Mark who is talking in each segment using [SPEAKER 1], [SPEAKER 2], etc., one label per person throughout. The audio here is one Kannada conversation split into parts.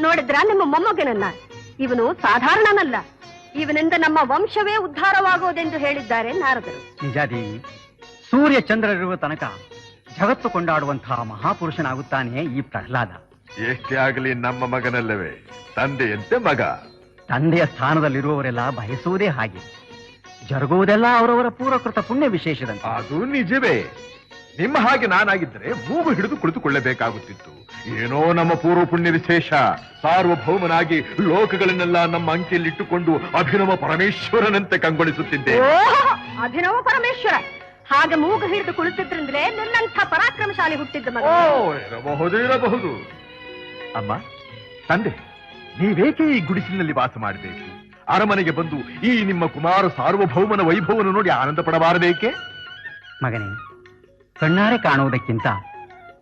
[SPEAKER 1] ನೋಡಿದ್ರ ನಿಮ್ಮ ಮೊಮ್ಮಗನನ್ನ? ಇವನು ಸಾಧಾರಣನಲ್ಲ. ಇವನಿಂದ ನಮ್ಮ ವಂಶವೇ ಉದ್ಧಾರವಾಗುವುದೆಂದು ಹೇಳಿದ್ದಾರೆ ನಾರದರು.
[SPEAKER 2] ನಿಜಾದೇವಿ, ಸೂರ್ಯ ಚಂದ್ರರಿರುವ ತನಕ ಜಗತ್ತು ಕೊಂಡಾಡುವಂತಹ ಮಹಾಪುರುಷನಾಗುತ್ತಾನೆ ಈ ಪ್ರಹ್ಲಾದ.
[SPEAKER 3] ಎಷ್ಟೇ ಆಗಲಿ ನಮ್ಮ ಮಗನಲ್ಲವೇ, ತಂದೆಯಂತೆ ಮಗ.
[SPEAKER 2] ತಂದೆಯ ಸ್ಥಾನದಲ್ಲಿರುವವರೆಲ್ಲ ಬಯಸುವುದೇ ಹಾಗೆ. ಜರುಗುವುದೆಲ್ಲ ಅವರವರ ಪೂರ್ವಕೃತ ಪುಣ್ಯ ವಿಶೇಷದಂತೆ.
[SPEAKER 3] ಅದು ನಿಜವೇ. ನಿಮ್ಮ ಹಾಗೆ ನಾನಾಗಿದ್ದರೆ ಮೂಗು ಹಿಡಿದು ಕುಳಿತುಕೊಳ್ಳಬೇಕಾಗುತ್ತಿತ್ತು. ಏನೋ ನಮ್ಮ ಪೂರ್ವ ಪುಣ್ಯ ವಿಶೇಷ. ಸಾರ್ವಭೌಮನಾಗಿ ಲೋಕಗಳನ್ನೆಲ್ಲ ನಮ್ಮ ಅಂಕೆಯಲ್ಲಿಟ್ಟುಕೊಂಡು ಅಭಿನವ ಪರಮೇಶ್ವರನಂತೆ ಕಂಗೊಳಿಸುತ್ತಿದ್ದೆ.
[SPEAKER 1] ಅಭಿನವ ಪರಮೇಶ್ವರ ಹಾಗೆ ಮೂಗು ಹಿಡಿದು ಕುಳಿತಿದ್ರಿಂದಲೇ ನಿನ್ನಂಥ ಪರಾಕ್ರಮಶಾಲಿ ಹುಟ್ಟಿದ್ದ ಮಗ.
[SPEAKER 3] ಇರಬಹುದು. ಅಮ್ಮ, ತಂದೆ, ನೀವೇಕೆ ಈ ಗುಡಿಸಿನಲ್ಲಿ ವಾಸ ಮಾಡಬೇಕು? ಅರಮನೆಗೆ ಬಂದು ಈ ನಿಮ್ಮ ಕುಮಾರ ಸಾರ್ವಭೌಮನ ವೈಭವವನ್ನು ನೋಡಿ ಆನಂದ ಪಡಬಾರಬೇಕೆ?
[SPEAKER 2] ಮಗನೇ, ಕಣ್ಣಾರೆ ಕಾಣುವುದಕ್ಕಿಂತ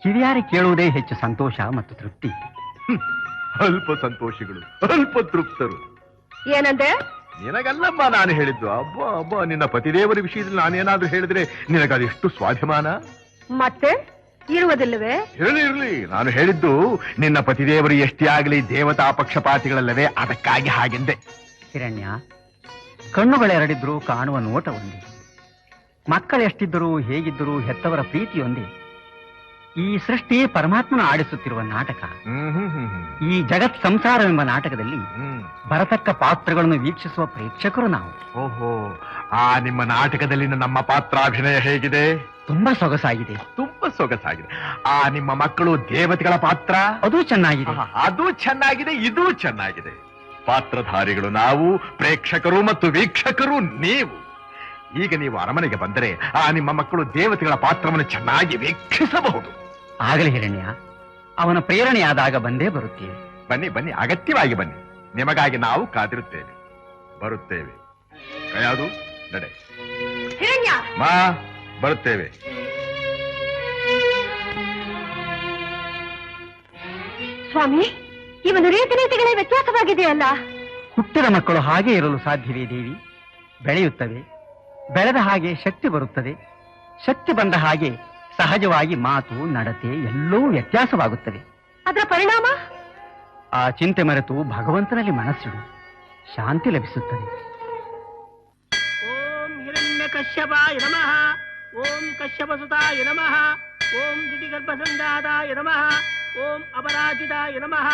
[SPEAKER 2] ಕಿವಿಯಾರೆ ಕೇಳುವುದೇ ಹೆಚ್ಚು ಸಂತೋಷ ಮತ್ತು ತೃಪ್ತಿ.
[SPEAKER 3] ಅಲ್ಪ ಸಂತೋಷಗಳು, ಅಲ್ಪ ತೃಪ್ತರು.
[SPEAKER 1] ಏನಂದೆ?
[SPEAKER 3] ನಿನಗಲ್ಲಮ್ಮ ನಾನು ಹೇಳಿದ್ದು. ಅಬ್ಬಾ ಅಬ್ಬಾ, ನಿನ್ನ ಪತಿದೇವರ ವಿಷಯದಲ್ಲಿ ನಾನೇನಾದ್ರೂ ಹೇಳಿದ್ರೆ ನಿನಗದೆಷ್ಟು ಸ್ವಾಭಿಮಾನ.
[SPEAKER 1] ಮತ್ತೆ ಇರುವುದಿಲ್ಲವೇ?
[SPEAKER 3] ಇರಲಿ. ನಾನು ಹೇಳಿದ್ದು ನಿನ್ನ ಪತಿದೇವರು ಎಷ್ಟೇ ಆಗಲಿ ದೇವತಾ ಪಕ್ಷಪಾತಿಗಳಲ್ಲವೇ, ಅದಕ್ಕಾಗಿ ಹಾಗೆಂದೆ.
[SPEAKER 2] ಹಿರಣ್ಯ, ಕಣ್ಣುಗಳೆರಡಿದ್ರು ಕಾಣುವ ನೋಟ ಒಂದೇ. ಮಕ್ಕಳೆಷ್ಟಿದ್ದರೂ ಹೇಗಿದ್ದರೂ ಹೆತ್ತವರ ಪ್ರೀತಿ ಒಂದೇ. ಈ ಸೃಷ್ಟಿ ಪರಮಾತ್ಮನ ಆಡಿಸುತ್ತಿರುವ ನಾಟಕ. ಈ ಜಗತ್ ಸಂಸಾರವೆಂಬ ನಾಟಕದಲ್ಲಿ ಬರತಕ್ಕ ಪಾತ್ರಗಳನ್ನು ವೀಕ್ಷಿಸುವ ಪ್ರೇಕ್ಷಕರು ನಾವು.
[SPEAKER 3] ಓಹೋ, ಆ ನಿಮ್ಮ ನಾಟಕದಲ್ಲಿನ ನಮ್ಮ ಪಾತ್ರಾಭಿನಯ ಹೇಗಿದೆ?
[SPEAKER 2] ತುಂಬಾ ಸೊಗಸಾಗಿದೆ.
[SPEAKER 3] ತುಂಬಾ ಸೊಗಸಾಗಿದೆ. ಆ ನಿಮ್ಮ ಮಕ್ಕಳು ದೇವತೆಗಳ ಪಾತ್ರ?
[SPEAKER 2] ಅದು ಚೆನ್ನಾಗಿದೆ.
[SPEAKER 3] ಅದು ಚೆನ್ನಾಗಿದೆ, ಇದು ಚೆನ್ನಾಗಿದೆ. ಪಾತ್ರಧಾರಿಗಳು ನಾವು, ಪ್ರೇಕ್ಷಕರು ಮತ್ತು ವೀಕ್ಷಕರು ನೀವು. ಈಗ ನೀವು ಅರಮನೆಗೆ ಬಂದರೆ ಆ ನಿಮ್ಮ ಮಕ್ಕಳು ದೇವತೆಗಳ ಪಾತ್ರವನ್ನು ಚೆನ್ನಾಗಿ ವೀಕ್ಷಿಸಬಹುದು.
[SPEAKER 2] ಆಗಲಿ ಹಿರಣ್ಯ, ಅವನ ಪ್ರೇರಣೆಯಾದಾಗ ಬಂದೇ ಬರುತ್ತೇವೆ.
[SPEAKER 3] ಬನ್ನಿ ಬನ್ನಿ, ಅಗತ್ಯವಾಗಿ ಬನ್ನಿ. ನಿಮಗಾಗಿ ನಾವು ಕಾದಿರುತ್ತೇವೆ, ಬರುತ್ತೇವೆ. ಯಾವುದು ನಡೆ
[SPEAKER 1] ಹಿರಣ್ಯ.
[SPEAKER 3] ಮಾ, ಬರುತ್ತೇವೆ.
[SPEAKER 1] ಸ್ವಾಮಿ, ಇವನ ರೀತಿ ನೀತಿಗಳೇ ವ್ಯತ್ಯಾಸವಾಗಿದೆಯಲ್ಲ.
[SPEAKER 2] ಹುಟ್ಟಿದ ಮಕ್ಕಳು ಹಾಗೆ ಇರಲು ಸಾಧ್ಯವೇ ದೇವಿ? ಬೆಳೆಯುತ್ತವೆ. ಬೆಳೆದ ಹಾಗೆ ಶಕ್ತಿ ಬರುತ್ತದೆ. ಶಕ್ತಿ ಬಂದ ಹಾಗೆ ಸಹಜವಾಗಿ ಮಾತು, ನಡತೆ ಎಲ್ಲವೂ ವ್ಯತ್ಯಾಸವಾಗುತ್ತವೆ.
[SPEAKER 1] ಅದರ ಪರಿಣಾಮ?
[SPEAKER 2] ಆ ಚಿಂತೆ ಮರೆತು ಭಗವಂತನಲ್ಲಿ ಮನಸ್ಸಿಡು, ಶಾಂತಿ ಲಭಿಸುತ್ತದೆ.
[SPEAKER 4] ಓಂ ಹಿರಣ್ಯ ಕಶ್ಯಪಾಯ ನಮಃ. ಓಂ ಕಶ್ಯಪಸುತಾಯ ನಮಃ. ಓಂ ದಿತಿಗರ್ಭಸಂಜಾತಾಯ ನಮಃ. ಓಂ ಅಪರಾಜಿತಾಯ ನಮಃ.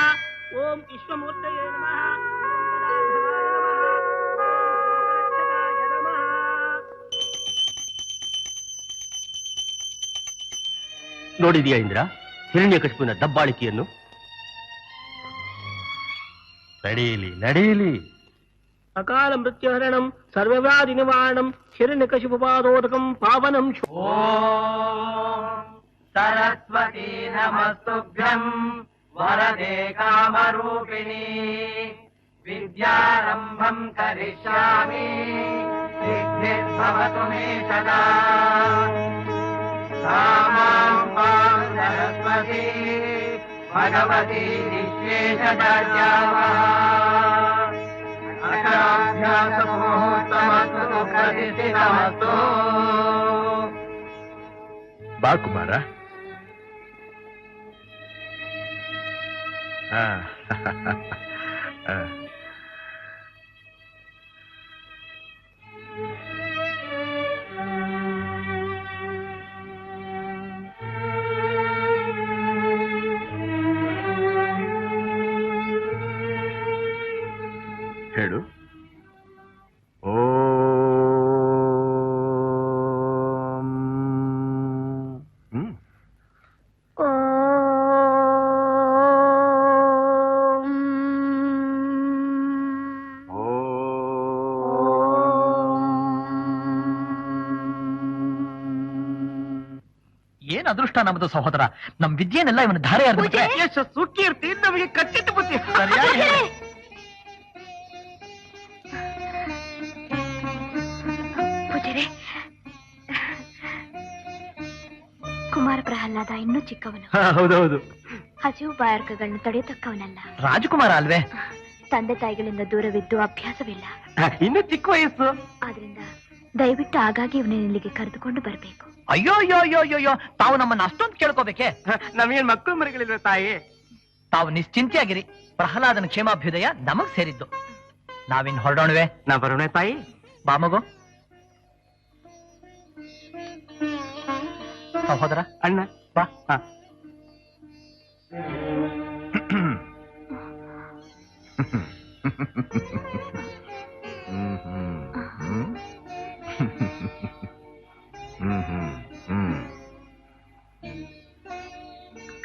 [SPEAKER 4] ಓಂ ವಿಶ್ವಮೂರ್ತಯೇ ನಮಃ.
[SPEAKER 5] ನೋಡಿದೆಯಾ ಇಂದ್ರ ಹಿರಣ್ಯಕಶಿಪುವಿನ ದಬ್ಬಾಳಿಕೆಯನ್ನು?
[SPEAKER 2] ನಡೆಯಲಿ ನಡೆಯಲಿ.
[SPEAKER 4] ಅಕಾಲ ಮೃತ್ಯುಹರಣಂ ಸರ್ವವ್ಯಾಧಿ ನಿವಾರಣಂ ಹಿರಣ್ಯಕಶಿಪುಪಾದೋದಕಂ ಪಾವನಂ.
[SPEAKER 6] ಸರಸ್ವತೀ ನಮಸ್ತುಭ್ಯಂ ವರದೆ ಕಾಮರೂಪಿಣಿ ವಿದ್ಯಾರಂಭಂ ಕರಿಷ್ಯಾಮಿ ಸಿದ್ಧಿರ್ಭವತು ಮೇ ಸದಾ. ಸರಸ್ವತಿ ಭಗವತಿ ನಿಶ್ಚೇಷಾಭ್ಯಾಸ ಮುಹೂರ್ತಮಸ್ತು ಪ್ರತಿಷ್ಠಿತಮಸ್ತು.
[SPEAKER 3] ಬಾ ಕುಮಾರ. ಹೇಳು.
[SPEAKER 5] ಏನ್ ಅದೃಷ್ಟ ನಮ್ಮದು ಸಹೋದರ. ನಮ್ ವಿದ್ಯೆನೆಲ್ಲ ಇವನ ಧಾರೆ
[SPEAKER 4] ಯಶಸ್ಸು ಕೀರ್ತಿ ನಮಗೆ ಖಚಿತ ಬುದ್ಧಿ.
[SPEAKER 5] ಸರಿಯಾಗಿ ಹೇಳಿ.
[SPEAKER 1] ಕುಮಾರ ಪ್ರಹ್ಲಾದ ಇನ್ನೂ ಚಿಕ್ಕವನು.
[SPEAKER 3] ಹೌದೌದು.
[SPEAKER 1] ಹಸಿವು ಬಾಯಾರ್ಕಗಳನ್ನು ತಡೆಯತಕ್ಕವನಲ್ಲ.
[SPEAKER 5] ರಾಜಕುಮಾರ ಅಲ್ವೇ?
[SPEAKER 1] ತಂದೆ ತಾಯಿಗಳಿಂದ ದೂರವಿದ್ದು ಅಭ್ಯಾಸವಿಲ್ಲ.
[SPEAKER 5] ಇನ್ನು ಚಿಕ್ಕ ವಯಸ್ಸು.
[SPEAKER 1] ಆದ್ರಿಂದ ದಯವಿಟ್ಟು ಆಗಾಗ್ಗೆ ಇವನ ಇಲ್ಲಿಗೆ ಕರೆದುಕೊಂಡು ಬರಬೇಕು.
[SPEAKER 5] ಅಯ್ಯೋ ಅಯ್ಯೋ ಅಯ್ಯೋ ಅಯ್ಯೋ ತಾವು ನಮ್ಮನ್ನ ಅಷ್ಟೊಂದು ಕೇಳ್ಕೋಬೇಕೆ?
[SPEAKER 4] ನಮಗೇನ್ ಮಕ್ಕಳು ಮರಿಗಳಿಲ್ವ ತಾಯಿ?
[SPEAKER 5] ತಾವು ನಿಶ್ಚಿಂತೆಯಾಗಿರಿ. ಪ್ರಹ್ಲಾದನ ಕ್ಷೇಮಾಭ್ಯುದಯ ನಮಗ್ ಸೇರಿದ್ದು. ನಾವಿನ್ ಹೊರಡೋಣವೆ?
[SPEAKER 4] ನಾ ಬರೋಣ ತಾಯಿ.
[SPEAKER 5] ಬಾ ಮಗು. ಸಹೋದರ
[SPEAKER 4] ಅಣ್ಣ
[SPEAKER 5] ಬಾ.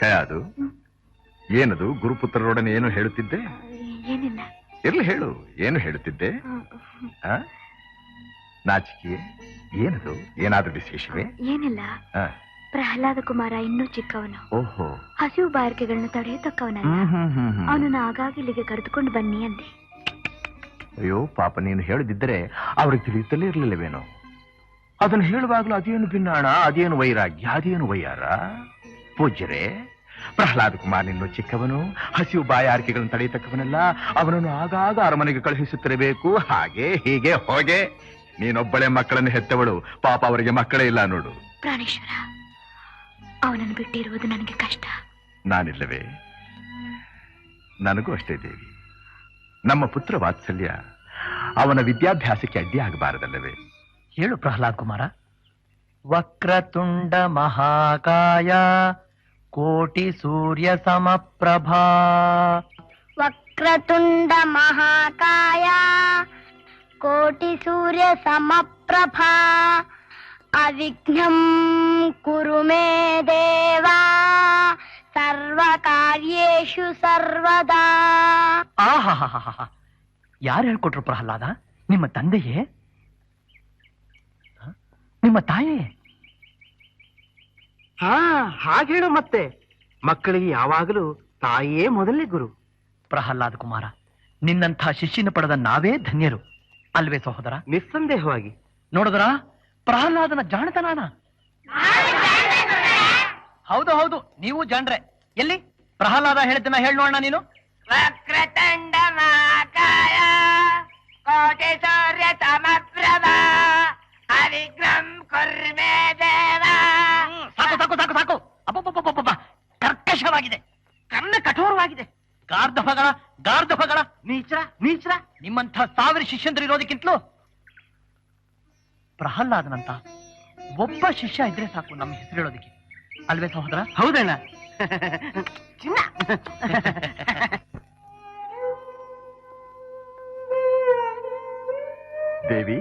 [SPEAKER 3] ಕಯಾದು, ಏನದು ಗುರುಪುತ್ರರೊಡನೆ ಏನು ಹೇಳುತ್ತಿದ್ದೆ?
[SPEAKER 1] ಏನಿಲ್ಲ.
[SPEAKER 3] ಇರ್ಲಿ ಹೇಳು, ಏನು ಹೇಳುತ್ತಿದ್ದೆ? ನಾಚಿಕೆ ಏನದು? ಏನಾದ್ರೂ ವಿಶೇಷವೇ?
[SPEAKER 1] ಏನಿಲ್ಲ. ಪ್ರಹ್ಲಾದ ಕುಮಾರ ಇನ್ನೂ ಚಿಕ್ಕವನು.
[SPEAKER 3] ಓಹೋ.
[SPEAKER 1] ಹಸಿವು ಬಾರಿಕೆಗಳನ್ನ ತಡೆಯತಕ್ಕವನಲ್ಲ. ಅವನನ್ನ ಆಗಾಗ ಇಲ್ಲಿಗೆ ಕರೆದುಕೊಂಡು ಬನ್ನಿ ಅಂದೆ.
[SPEAKER 3] ಅಯ್ಯೋ ಪಾಪ, ನೀನು ಹೇಳದಿದ್ದರೆ ಅವ್ರಿಗೆ ತಿಳಿಯುತ್ತಲೇ ಇರ್ಲಿಲ್ಲವೇನೋ. ಅದನ್ನು ಹೇಳುವಾಗ್ಲೂ ಅದೇನು ಭಿನ್ನಾಣ, ಅದೇನು ವೈರಾಗ್ಯ, ಅದೇನು ವೈಯಾರ? ಪೂಜ್ಯರೇ, ಪ್ರಹ್ಲಾದ ಕುಮಾರ್ ನಿನ್ನೂ ಚಿಕ್ಕವನು, ಹಸಿವು ಬಾಯಾರಿಕೆಗಳನ್ನು ತಡೆಯತಕ್ಕವನಲ್ಲ. ಅವನನ್ನು ಆಗಾಗ ಅರಮನೆಗೆ ಕಳುಹಿಸುತ್ತಿರಬೇಕು. ಹಾಗೆ ಹೀಗೆ ಹೋಗೆ ನೀನೊಬ್ಬಳೆ ಮಕ್ಕಳನ್ನು ಹೆತ್ತವಳು. ಪಾಪ ಅವರಿಗೆ ಮಕ್ಕಳೇ ಇಲ್ಲ ನೋಡು.
[SPEAKER 1] ಪ್ರಾಣೇಶ್ವರ, ಅವನನ್ನು ಬಿಟ್ಟಿರುವುದು ನನಗೆ ಕಷ್ಟ.
[SPEAKER 3] ನಾನಿಲ್ಲವೇ? ನನಗೂ ಅಷ್ಟೇ ದೇವಿ. ನಮ್ಮ ಪುತ್ರ ವಾತ್ಸಲ್ಯ ಅವನ ವಿದ್ಯಾಭ್ಯಾಸಕ್ಕೆ ಅಡ್ಡಿ ಆಗಬಾರದಲ್ಲವೇ?
[SPEAKER 5] ಹೇಳು ಪ್ರಹ್ಲಾದ್ ಕುಮಾರ. ವಕ್ರತುಂಡ ಮಹಾಕಾಯ ಕೋಟಿ ಸೂರ್ಯ ಸಮಪ್ರಭಾ.
[SPEAKER 1] ವಕ್ರತುಂಡ ಮಹಾಕಾಯ ಕೋಟಿ ಸೂರ್ಯ ಸಮಪ್ರಭಾ. ಅವಿಘ್ನಂ ಕುರು ಮೇ ದೇವ ಸರ್ವ ಕಾರ್ಯೇಷು ಸರ್ವದಾ.
[SPEAKER 5] ಆಹಾ, ಯಾರು ಹೇಳ್ಕೊಟ್ರು ಪ್ರಹ್ಲಾದ? ನಿಮ್ಮ ತಂದೆಯೇ? ನಿಮ್ಮ ತಾಯೇ?
[SPEAKER 4] ಹಾಗೆ ಹೇಳು. ಮತ್ತೆ ಮಕ್ಕಳಿಗೆ ಯಾವಾಗಲೂ ತಾಯಿಯೇ ಮೊದಲನೇ ಗುರು.
[SPEAKER 5] ಪ್ರಹ್ಲಾದ ಕುಮಾರ, ನಿನ್ನಂಥ ಶಿಷ್ಯನ ಪಡೆದ ನಾವೇ ಧನ್ಯರು ಅಲ್ವೇ ಸಹೋದರ?
[SPEAKER 4] ನಿಸ್ಸಂದೇಹವಾಗಿ.
[SPEAKER 5] ನೋಡಿದ್ರ ಪ್ರಹ್ಲಾದನ ಜಾಣತನಾನ? ಹೌದು ಹೌದು, ನೀವು ಜಾಣ್ರೆ. ಎಲ್ಲಿ ಪ್ರಹ್ಲಾದ ಹೇಳಿದ್ದನ್ನ ಹೇಳಿ ನೋಡೋಣ ನೀನು.
[SPEAKER 6] ವಕ್ರತುಂಡ ಮಹಾಕಾಯ ಕೋಟಿ ಸೂರ್ಯ ಸಮಪ್ರಭಾ. ಅವಿಘ್ನಂ ಕುರು ಮೇ ದೇವ.
[SPEAKER 5] ಸಾಕು ಸಾಕು ಸಾಕು ಸಾಕು. ಅಬ್ಬಬ್ಬಬ್ಬಬ್ಬ, ಕರ್ಕಶವಾಗಿದೆ, ಕರ್ಣ ಕಠೋರವಾಗಿದೆ. ಗಾರ್ಧಭಗಳ ನೀಚರ ನಿಮ್ಮಂಥ 1000 ಶಿಷ್ಯಂದ್ರು ಇರೋದಕ್ಕಿಂತಲೂ ಪ್ರಹ್ಲಾದನಂತ ಒಬ್ಬ ಶಿಷ್ಯ ಇದ್ರೆ ಸಾಕು ನಮ್ಮ ಹೆಸರು ಹೇಳೋದಕ್ಕೆ, ಅಲ್ವೇ ಸಹೋದರ?
[SPEAKER 4] ಹೌದಣ್ಣ.
[SPEAKER 3] ದೇವಿ,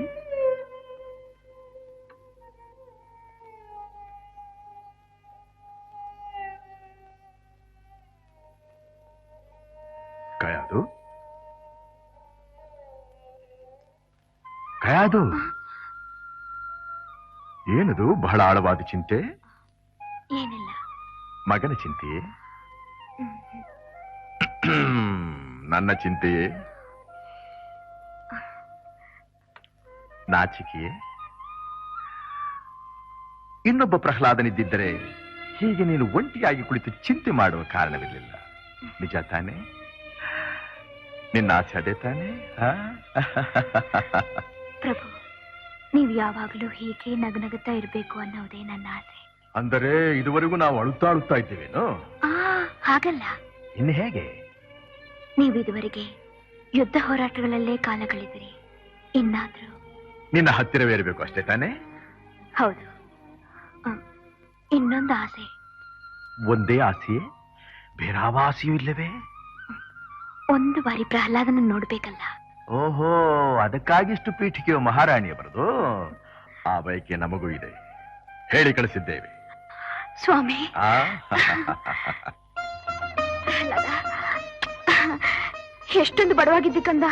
[SPEAKER 3] ಕಯಾದು, ಏನದು ಬಹಳ ಆಳವಾದ ಚಿಂತೆ?
[SPEAKER 1] ಏನಿಲ್ಲ.
[SPEAKER 3] ಮಗನ ಚಿಂತೆಯೇ? ನನ್ನ ಚಿಂತೆಯೇ? ನಾಚಿಕೆಯೇ? ಇನ್ನೊಬ್ಬ ಪ್ರಹ್ಲಾದನಿದ್ದಿದ್ದರೆ ಹೀಗೆ ನೀನು ಒಂಟಿಯಾಗಿ ಕುಳಿತು ಚಿಂತೆ ಮಾಡುವ ಕಾರಣವಿರಲಿಲ್ಲ. ನಿಜ ತಾನೆ? ನಿನ್ನ ಆಸೆ ಅದೇ ತಾನೆ?
[SPEAKER 1] ಪ್ರಭು, ನೀವು ಯಾವಾಗಲೂ ಹೀಗೆ ನಗನಗುತ್ತಾ ಇರಬೇಕು ಅನ್ನೋದೇ ನನ್ನ ಆಸೆ.
[SPEAKER 3] ಅಂದರೆ ಇದುವರೆಗೂ ನಾವು ಅಳುತ್ತಾ ಇದ್ದೇವೇನೋ?
[SPEAKER 1] ಹಾಗಲ್ಲ.
[SPEAKER 3] ಇನ್ನು ಹೇಗೆ?
[SPEAKER 1] ನೀವು ಇದುವರೆಗೆ ಯುದ್ಧ ಹೋರಾಟಗಳಲ್ಲೇ ಕಾಲ ಕಳೆದಿರಿ. ಇನ್ನಾದ್ರೂ
[SPEAKER 3] ನಿನ್ನ ಹತ್ತಿರವೇ ಇರಬೇಕು ಅಷ್ಟೇ ತಾನೆ?
[SPEAKER 1] ಹೌದು. ಇನ್ನೊಂದು ಆಸೆ.
[SPEAKER 3] ಒಂದೇ ಆಸೆಯೇ? ಬೇರಾವ ಆಸೆಯೂ ಇಲ್ಲವೇ?
[SPEAKER 1] ಒಂದು ಬಾರಿ ಪ್ರಹ್ಲಾದನ ನೋಡ್ಬೇಕಲ್ಲ.
[SPEAKER 3] ಓಹೋ, ಅದಕ್ಕಾಗಿಷ್ಟು ಪೀಠಿಕೆಯು ಮಹಾರಾಣಿಯ ಬರದು. ಆ ಬಯಕೆ ನಮಗೂ ಇದೆ, ಹೇಳಿ ಕಳಿಸಿದ್ದೇವೆ.
[SPEAKER 1] ಸ್ವಾಮಿ, ಎಷ್ಟೊಂದು ಬಡವಾಗಿದ್ದಿ ಕಂದ.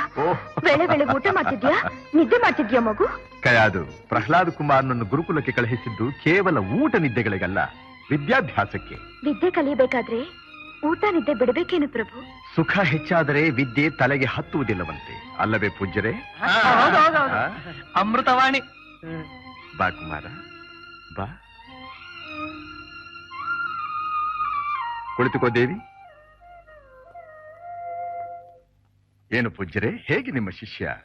[SPEAKER 1] ವೇಳೆ ವೇಳೆಗೆ ಊಟ ಮಾಡ್ತಿದ್ಯಾ? ನಿದ್ದೆ ಮಾಡ್ತಿದ್ಯಾ ಮಗು?
[SPEAKER 3] ಕಯಾದು, ಪ್ರಹ್ಲಾದ್ ಕುಮಾರ್ನನ್ನು ಗುರುಕುಲಕ್ಕೆ ಕಳುಹಿಸಿದ್ದು ಕೇವಲ ಊಟ ನಿದ್ದೆಗಳಿಗಲ್ಲ, ವಿದ್ಯಾಭ್ಯಾಸಕ್ಕೆ.
[SPEAKER 1] ವಿದ್ಯೆ ಕಲಿಯಬೇಕಾದ್ರೆ ಊಟ ನಿದ್ದೆ ಬಿಡಬೇಕೇನು ಪ್ರಭು?
[SPEAKER 3] ಸುಖ ಹೆಚ್ಚಾದರೆ ವಿದ್ಯೆ ತಲೆಗೆ ಹತ್ತುವುದಿಲ್ಲವಂತೆ, ಅಲ್ಲವೇ ಪೂಜ್ಯರೇ?
[SPEAKER 5] ಅಮೃತವಾಣಿ.
[SPEAKER 3] ಬಾ ಕುಮಾರ, ಬಾ. ಕುಳಿತುಕೋ ದೇವಿ. ಏನು ಪೂಜ್ಯರೇ, ಹೇಗೆ ನಿಮ್ಮ ಶಿಷ್ಯ?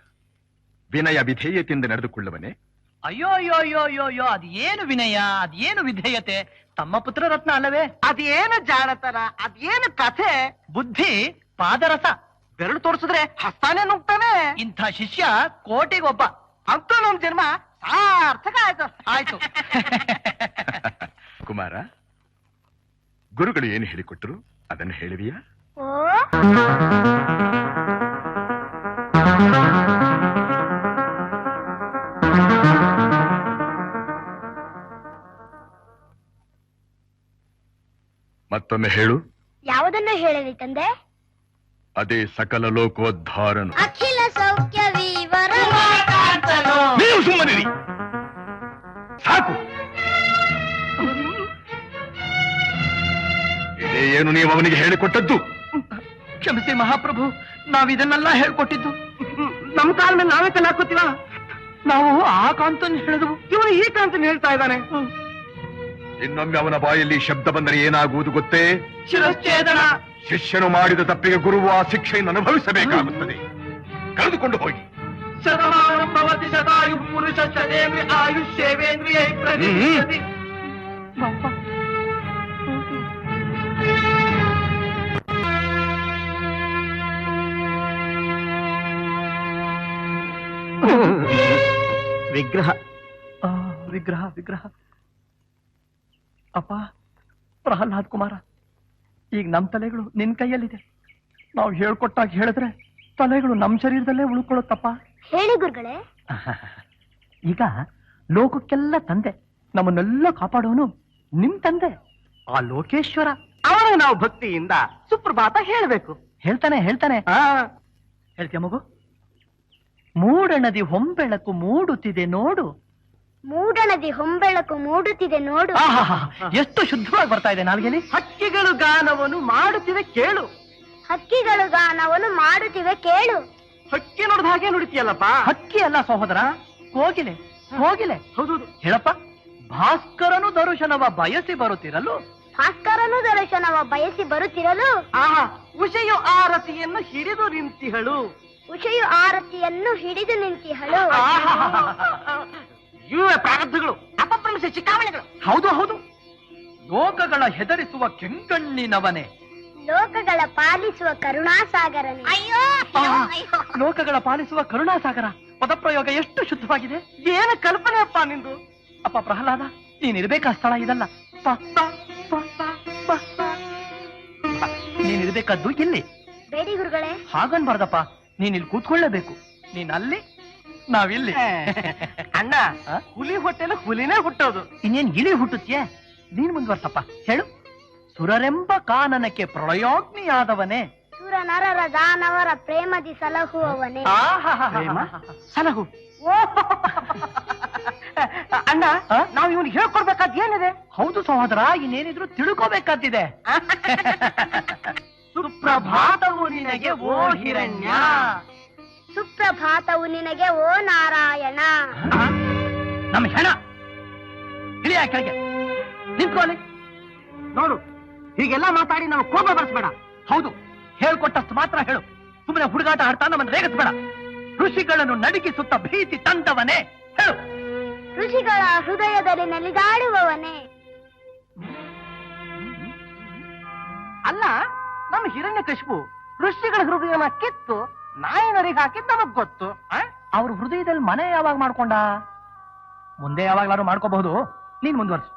[SPEAKER 3] ವಿನಯ ವಿಧೇಯತೆಯಿಂದ ನಡೆದುಕೊಳ್ಳುವನೆ?
[SPEAKER 5] ಅಯ್ಯೋ ಅಯ್ಯೋ ಅಯ್ಯೋ ಅಯ್ಯೋ ಅಯ್ಯೋ ಅದೇನು ವಿನಯ, ಅದೇನು ವಿಧೇಯತೆ, ತಮ್ಮ ಪುತ್ರ ರತ್ನ ಅಲ್ಲವೇ?
[SPEAKER 4] ಅದೇನು ಜಾಣತನ, ಅದೇನು ಕಥೆ.
[SPEAKER 5] ಬುದ್ಧಿ ಪಾದರಸ,
[SPEAKER 4] ಬೆರಳು ತೋರಿಸಿದ್ರೆ ಹಸ್ತಾನೆ ನುಗ್ತಾನೆ.
[SPEAKER 5] ಇಂಥ ಶಿಷ್ಯ ಕೋಟಿಗೊಬ್ಬ.
[SPEAKER 4] ಅಂತೂ ನಮ್ ಜನ್ಮ ಸಾರ್ಥಕ ಆಯ್ತು.
[SPEAKER 5] ಆಯ್ತು.
[SPEAKER 3] ಕುಮಾರ, ಗುರುಗಳು ಏನು ಹೇಳಿಕೊಟ್ರು ಅದನ್ನು ಹೇಳಿದೀಯಾ?
[SPEAKER 1] ಓ
[SPEAKER 3] ಮತ್ತೊಮ್ಮೆ ಹೇಳು.
[SPEAKER 1] ಯಾವುದನ್ನ ಹೇಳಲಿ ತಂದೆ?
[SPEAKER 3] ಅದೇ ಸಕಲ ಲೋಕೋದ್ಧಾರನು.
[SPEAKER 1] ಅಖಿಲ ಸೌಖ್ಯ ವಿವರ
[SPEAKER 3] ನೀವು ಸುಮ್ಮನಿರಿ, ಸಾಕು. ಇದೇ ಏನು ನೀವು ಅವನಿಗೆ ಹೇಳಿಕೊಟ್ಟದ್ದು?
[SPEAKER 5] ಕ್ಷಮಿಸಿ ಮಹಾಪ್ರಭು, ನಾವಿದನ್ನೆಲ್ಲ ಹೇಳ್ಕೊಟ್ಟಿದ್ದು.
[SPEAKER 4] ನಮ್ ಕಾಲ ಮೇಲೆ ನಾವೇ ಕಲ್ಲ ಹಾಕೋತೀವ.
[SPEAKER 5] ನಾವು ಆ ಕಾಂತನ್ ಹೇಳಿದ್ವು,
[SPEAKER 4] ಇವನು ಈ ಕಾಂತನ್ ಹೇಳ್ತಾ ಇದ್ದಾನೆ.
[SPEAKER 3] ಇನ್ನೊಮ್ಮೆ ಅವನ ಬಾಯಲ್ಲಿ ಶಬ್ದ ಬಂದರೆ ಏನಾಗುವುದು ಗೊತ್ತೇ?
[SPEAKER 5] ಶಿರಶ್ಛೇದನ.
[SPEAKER 3] ಶಿಷ್ಯನು ಮಾಡಿದ ತಪ್ಪಿಗೆ ಗುರುವು ಆ ಶಿಕ್ಷೆಯನ್ನು ಅನುಭವಿಸಬೇಕಾಗುತ್ತದೆ. ಕಳೆದುಕೊಂಡು ಹೋಗಿ.
[SPEAKER 5] ಶತಮಾನಂ ಭವತಿ ಶತಾಯು ಪುರುಷ ಶತೇಂದ್ರಿಯ ಆಯುಷ್ಯೇವೇಂದ್ರಿಯೈ ಪ್ರತಿಷ್ಠತಿ.
[SPEAKER 2] ವಿಗ್ರಹ
[SPEAKER 5] ವಿಗ್ರಹ ವಿಗ್ರಹ. ಅಪ್ಪ ಪ್ರಹ್ಲಾದ್ ಕುಮಾರ, ಈಗ ನಮ್ ತಲೆಗಳು ನಿನ್ ಕೈಯಲ್ಲಿದೆ. ನಾವು ಹೇಳ್ಕೊಟ್ಟಾಗ ಹೇಳಿದ್ರೆ ತಲೆಗಳು ನಮ್ ಶರೀರದಲ್ಲೇ ಉಳ್ಕೊಳ್ಳುತ್ತಪ್ಪ.
[SPEAKER 1] ಹೇಳಿ ಗುರುಗಳೇ.
[SPEAKER 5] ಈಗ ಲೋಕಕ್ಕೆಲ್ಲ ತಂದೆ, ನಮ್ಮನ್ನೆಲ್ಲ ಕಾಪಾಡೋನು ನಿಮ್ ತಂದೆ, ಆ ಲೋಕೇಶ್ವರ.
[SPEAKER 4] ಅವನಿಗೆ ನಾವು ಭಕ್ತಿಯಿಂದ ಸುಪ್ರಭಾತ ಹೇಳ್ಬೇಕು.
[SPEAKER 5] ಹೇಳ್ತಾನೆ ಹೇಳ್ತಾನೆ. ಹೇಳ್ತೀಯ ಮಗು? ಮೂಡಣದಿ ಹೊಂಬೆಳಕು ಮೂಡುತ್ತಿದೆ ನೋಡು.
[SPEAKER 1] ಮೂಡಣದಿ ಹೊಂಬೆಳಕು ಮೂಡುತ್ತಿದೆ ನೋಡು.
[SPEAKER 5] ಆಹಾಹಾ, ಎಷ್ಟು ಶುದ್ಧವಾಗಿ ಬರ್ತಾ ಇದೆ ನಾಲ್ಗೆಲಿ.
[SPEAKER 4] ಹಕ್ಕಿಗಳು ಗಾನವನ್ನು ಮಾಡುತ್ತಿವೆ ಕೇಳು.
[SPEAKER 1] ಹಕ್ಕಿಗಳು ಗಾನವನ್ನು ಮಾಡುತ್ತಿವೆ ಕೇಳು.
[SPEAKER 4] ಹಕ್ಕಿ ನೋಡಿದ ಹಾಗೆ ನುಡಿತೀಯಲ್ಲಪ್ಪ.
[SPEAKER 5] ಹಕ್ಕಿ ಅಲ್ಲ ಸಹೋದರ, ಕೋಗಿಲೆ ಕೋಗಿಲೆ.
[SPEAKER 4] ಹೌದು.
[SPEAKER 5] ಹೇಳಪ್ಪ. ಭಾಸ್ಕರನು ದರ್ಶನವ ಬಯಸಿ ಬರುತ್ತಿರಲು.
[SPEAKER 1] ಭಾಸ್ಕರನು ದರ್ಶನವ ಬಯಸಿ ಬರುತ್ತಿರಲು.
[SPEAKER 4] ಆಹಾ, ಉಷೆಯು ಆರತಿಯನ್ನು ಹಿಡಿದು ನಿಂತಿಹಳು.
[SPEAKER 1] ಉಷೆಯು ಆರತಿಯನ್ನು ಹಿಡಿದು ನಿಂತಿಹಳು.
[SPEAKER 4] ಇವೆ ಪ್ರಾರಬ್ಧಗಳು, ಅಪಪ್ರಮಿಸ ಚಿಕ್ಕಾಮಣಿಗಳು.
[SPEAKER 5] ಹೌದು ಹೌದು. ಲೋಕಗಳ ಹೆದರಿಸುವ ಕೆಂಗಣ್ಣಿನವನೇ,
[SPEAKER 1] ಲೋಕಗಳ ಪಾಲಿಸುವ ಕರುಣಾಸಾಗರನೇ. ಅಯ್ಯೋ
[SPEAKER 5] ಲೋಕಗಳ ಪಾಲಿಸುವ ಕರುಣಾಸಾಗರ. ಪದಪ್ರಯೋಗ ಎಷ್ಟು ಶುದ್ಧವಾಗಿದೆ.
[SPEAKER 4] ಏನು ಕಲ್ಪನೆಯಪ್ಪ ನಿಂದು.
[SPEAKER 5] ಅಪ್ಪ ಪ್ರಹ್ಲಾದ, ನೀನಿರ್ಬೇಕಾ ಸ್ಥಳ ಇದಲ್ಲ. ನೀನಿರ್ಬೇಕಾದ್ದು ಇಲ್ಲಿ.
[SPEAKER 1] ಬೇಡಿ ಗುರುಗಳೇ.
[SPEAKER 5] ಹಾಗನ್ಬಾರ್ದಪ್ಪ, ನೀನ್ ಇಲ್ಲಿ ಕೂತ್ಕೊಳ್ಳೇಬೇಕು. ನೀನ್ ಅಲ್ಲಿ, ನಾವಿಲ್ಲಿ.
[SPEAKER 4] ಅಣ್ಣ, ಹುಲಿ ಹೊಟ್ಟೆಲು ಹುಲಿನೇ ಹುಟ್ಟೋದು.
[SPEAKER 5] ಇನ್ನೇನ್ ಇಲಿ ಹುಟ್ಟುತ್ತೀಯ? ನೀನ್ ಮುಂದುವರ್ಸಪ್ಪ, ಹೇಳು. ಸುರರೆಂಬ ಕಾನನಕ್ಕೆ ಪ್ರಳಯೋಗ್ನಿಯಾದವನೇ,
[SPEAKER 1] ಸುರ ನರರ ದಾನವರ ಪ್ರೇಮದಿ ಸಲಹುವವನೇ.
[SPEAKER 5] ಸಲಹು.
[SPEAKER 4] ಅಣ್ಣ, ನಾವು ಇವನಿಗೆ ಹೇಳ್ಕೊಡ್ಬೇಕಾದ್ ಏನಿದೆ?
[SPEAKER 5] ಹೌದು ಸಹೋದರ, ಇನ್ನೇನಿದ್ರು ತಿಳ್ಕೋಬೇಕಾದಿದೆ.
[SPEAKER 4] ಸುಪ್ರಭಾತವು ನಿನಗೆ ಓ ಹಿರಣ್ಯ.
[SPEAKER 1] ಸುಪ್ರಭಾತವು ನಿನಗೆ ಓ ನಾರಾಯಣ.
[SPEAKER 5] ನಮ್ಮ ಹೆಣ ಇಳಿಯ ಕೆಳಗೆ ನಿಂತ್ಕೊಳ್ಳಿ.
[SPEAKER 4] ನೋಡು, ಹೀಗೆಲ್ಲ ಮಾತಾಡಿ ನಾವು ಕೋಪ ಬರ್ಸ್ಬೇಡ.
[SPEAKER 5] ಹೌದು, ಹೇಳ್ಕೊಟ್ಟಷ್ಟು ಮಾತ್ರ ಹೇಳು. ಸುಮ್ಮನೆ ಹುಡುಗಾಟ ಆಡ್ತಾ ನಮ್ಮನ್ನು ರೇಗಿಸ್ಬೇಡ. ಋಷಿಗಳನ್ನು ನಡುಗಿಸುತ್ತ ಭೀತಿ ತಂದವನೇ, ಹೇಳು.
[SPEAKER 1] ಋಷಿಗಳ ಹೃದಯದಲ್ಲಿ ನಲಿದಾಡುವವನೇ.
[SPEAKER 4] ಅಲ್ಲ, ನಮ್ಮ ಹಿರಣ್ಯಕಶಿಪು ಋಷಿಗಳ ಹೃದಯನ ಕಿತ್ತು ನಾಯಿನರಿಗೆ ಹಾಕಿದ್ ನಮಗ್ ಗೊತ್ತು.
[SPEAKER 5] ಅವ್ರ ಹೃದಯದಲ್ಲಿ ಮನೆ ಯಾವಾಗ ಮಾಡ್ಕೊಂಡ? ಮುಂದೆ ಯಾವಾಗ್ಲಾರು ಮಾಡ್ಕೋಬಹುದು. ನೀನ್ ಮುಂದುವರ್ಸು.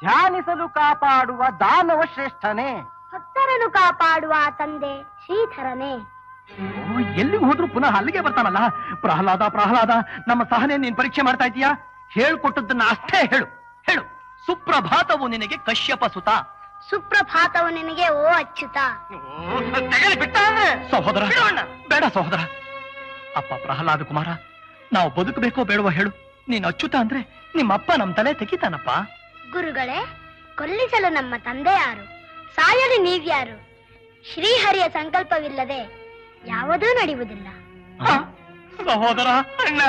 [SPEAKER 4] ಧ್ಯಾನಿಸಲು ಕಾಪಾಡುವ ದಾನವ ಶ್ರೇಷ್ಠನೇ.
[SPEAKER 1] ಭಕ್ತರನ್ನು ಕಾಪಾಡುವ ತಂದೆ ಶ್ರೀಧರನೇ.
[SPEAKER 5] ಎಲ್ಲಿಗೆ ಹೋದ್ರು ಪುನಃ ಅಲ್ಲಿಗೆ ಬರ್ತಾನಲ್ಲ. ಪ್ರಹ್ಲಾದ ಪ್ರಹ್ಲಾದ, ನಮ್ಮ ಸಹನೆ ನೀನ್ ಪರೀಕ್ಷೆ ಮಾಡ್ತಾ ಇದೀಯಾ? ಹೇಳ್ಕೊಟ್ಟದ್ದನ್ನ ಅಷ್ಟೇ ಹೇಳು. ಹೇಳು. ಸುಪ್ರಭಾತವು ನಿನಗೆ ಕಶ್ಯಪ ಸುತ.
[SPEAKER 1] ಸುಪ್ರಭಾತವು ನಿನಗೆ ಓ ಅಚ್ಯುತ.
[SPEAKER 5] ಸಹೋದರ, ಬೇಡ ಸಹೋದರ. ಅಪ್ಪ ಪ್ರಹ್ಲಾದ ಕುಮಾರ, ನಾವು ಬದುಕಬೇಕೋ ಬೇಡವೋ ಹೇಳು. ನೀನ್ ಅಚ್ಯುತ ಅಂದ್ರೆ ನಿಮ್ಮಪ್ಪ ನಮ್ ತಲೆ ತೆಗಿತಾನಪ್ಪ.
[SPEAKER 1] ಗುರುಗಳೇ, ಕೊಲ್ಲಿಸಲು ನಮ್ಮ ತಂದೆ ಯಾರು? ಸಾಯಲು ನೀವ್ಯಾರು? ಶ್ರೀಹರಿಯ ಸಂಕಲ್ಪವಿಲ್ಲದೆ ಯಾವುದೂ ನಡೆಯುವುದಿಲ್ಲ.
[SPEAKER 5] ಸಹೋದರ, ಅಣ್ಣ,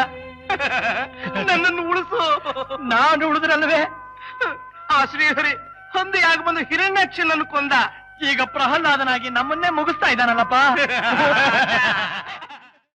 [SPEAKER 5] ನನ್ನನ್ನು ಉಳಿಸು. ನಾನು ಉಳಿದ್ರಲ್ವೇ
[SPEAKER 4] ಆ ಶ್ರೀಹರಿ ಹೊಂದಿಯಾಗಿ ಬಂದು ಹಿರಣ್ಯಾಕ್ಷನನ್ನು ಕೊಂದ.
[SPEAKER 5] ಈಗ ಪ್ರಹ್ಲಾದನಾಗಿ ನಮ್ಮನ್ನೇ ಮುಗಿಸ್ತಾ ಇದ್ದಾನಲ್ಲಪ್ಪ.